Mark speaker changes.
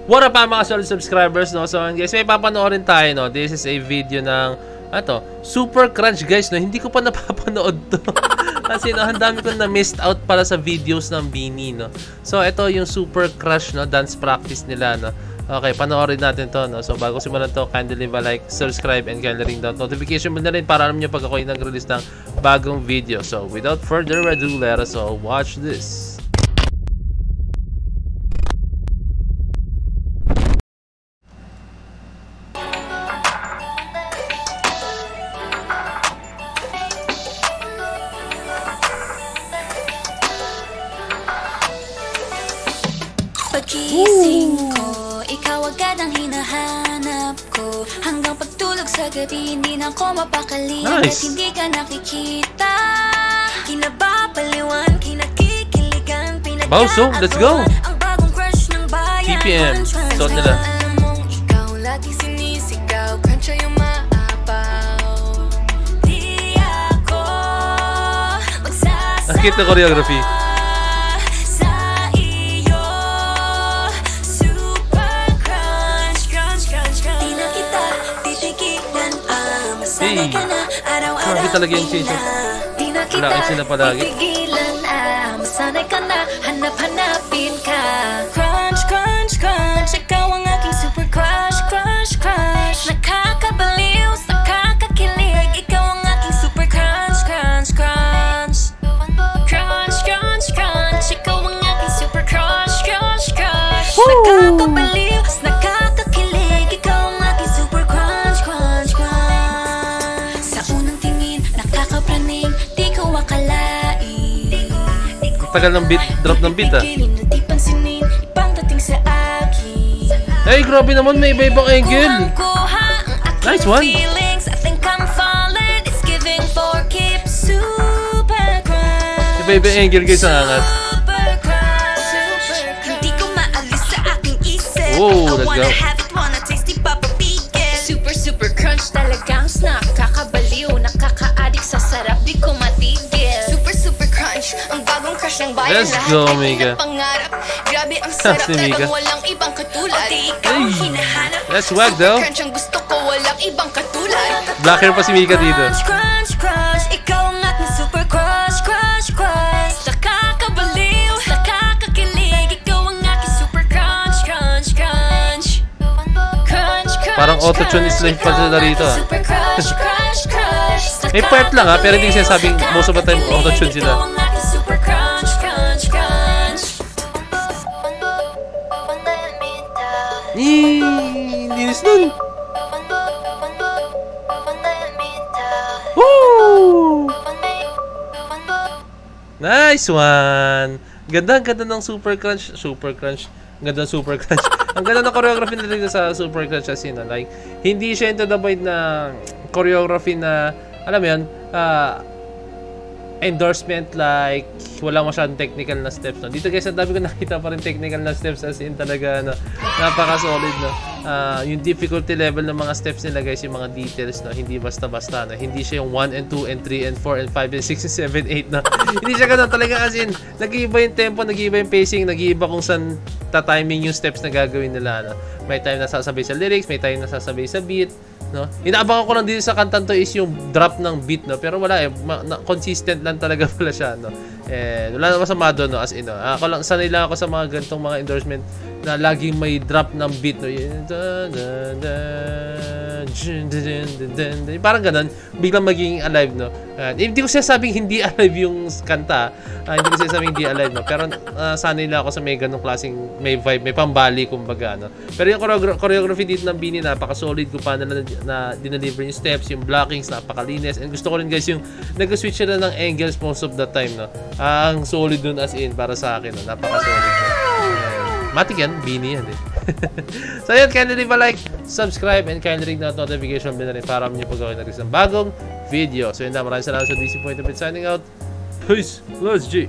Speaker 1: What up mga solid subscribers, no? So guys, may papanoorin tayo, no? This is a video ng Super Crunch, guys, no? Hindi ko pa napapanood to. Kasi no, ang dami ko na missed out para sa videos ng Bini, no? So ito yung Super Crush, no? Dance practice nila, no? Okay, panoorin natin to, no? So bago simulan to, kindly leave a like, subscribe, and kindly ring that notification bell na rin para alam nyo pag ako yung nag-release ng bagong video. So without further ado, let us all watch this.
Speaker 2: Pagkising ko, ikaw agad ang hinahanap ko. Hanggang pagtulog sa gabi, hindi na ako mapakali. At hindi ka nakikita. Kinababaliwan, kinakikiligan,
Speaker 1: Bauso, let's go!
Speaker 2: Ang bagong crush ng bayan.
Speaker 1: TPM, suot nila.
Speaker 2: Alam mong ikaw lagi sinisigaw, crunch yung maapaw. Di ako magsasama.
Speaker 1: Ang cute na choreography.
Speaker 2: Hey,
Speaker 1: grabe talaga yung change. Laki sila palagi.
Speaker 2: Masanay ka na, hanap-hanapin ka. Crunch, crunch, crunch, ikaw ang aking super crush, crush, crush. Nakakabaliw, nakakakilig, ikaw ang aking super crunch, crunch, crunch. Crunch, crunch, crunch, ikaw ang aking super crush, crush, crush. Nakakabaliw, nakakakilig, ikaw ang aking super crunch, crunch, crunch. Sa unang tingin, nakakapraning, di ko akalain.
Speaker 1: Tagal ng beat, drop ng beat, ah. Hey, grabe naman, may iba-ibang angle. Nice one. Iba-ibang angle, guys, ang angat. Oh, let's go.
Speaker 2: Super, super crunch talagang snack. Kakabaliw, nakaka-addict sa sarap, di ko matigil. Super, super crunch, ang bagong crush ng bayan.
Speaker 1: Let's go, Mika.
Speaker 2: Grabe ang sarap, talagang walang ibang katulad. Ikaw ang hinahanap.
Speaker 1: That's swag, though.
Speaker 2: Super crunch ang gusto ko, walang ibang katulad.
Speaker 1: Black hair pa si Mika dito.
Speaker 2: Crunch, crunch, crunch, ikaw ang aking super crush, crush, crush. Nakakabaliw, nakakakilig, ikaw ang aking super crunch, crunch, crunch. Crunch, crunch,
Speaker 1: parang auto-tune is lang pa sila rito, ah.
Speaker 2: super crush, crush, crush.
Speaker 1: May part lang, ah, pero hindi sinasabing most of the time auto-tune sila.
Speaker 2: Ikaw ang aking super crunch, crunch, crunch.
Speaker 1: Linis nun. Woo! Nice one! Ganda ng Super Crunch. Super Crunch. Ganda ng Super Crunch. Ang ganda ng choreography nila sa Super Crunch kasi na, like, hindi siya into the point na choreography na, alam mo yun, endorsement, like wala masyadong technical na steps, no? Dito guys, ang dami ko nakita pa rin technical na steps, as in talaga, no? Napaka-solid, no? Yung difficulty level ng mga steps nila guys, yung mga details, no? Hindi basta-basta, no? Hindi siya yung 1 and 2 and 3 and 4 and 5 and 6 and 7, 8, no? Hindi siya ganun talaga, as in nag-iiba yung tempo, nag-iiba yung pacing, nag-iiba kung saan ta-timing yung steps na gagawin nila, no? May time na sasabay sa lyrics, may time na sasabay sa beat, no? Inaabangan ko lang dito sa kantang to is yung drop ng beat, no? Pero wala, consistent lang talaga pala siya, no? Wala na masama doon, no? As in, no? Ako lang, sanay lang ako sa mga ganitong mga endorsement na laging may drop ng beat, no? Parang ganun, biglang magiging alive, no? Hindi ko sinasabing hindi alive yung kanta, hindi ko sinasabing hindi alive, no? Pero sanay lang ako sa may ganong klaseng, may vibe, may pambali, kumbaga, no? Pero yung choreography dito ng Bini, napaka-solid ko pa na dineliver yung steps, yung blockings, napakalinis. And gusto ko rin guys yung nag-switch sila ng angles most of the time, no? Ang solid dun, as in, para sa akin, no? Napaka-solid, no? Matik yan, Bini yan, eh. So yun, kindly leave a like, subscribe, and kindly ring that notification bell na rin para nyo pag-gawin na rin ng bagong video. So yun na, maraming salamat sa DC Point of It signing out. Peace! Let's G!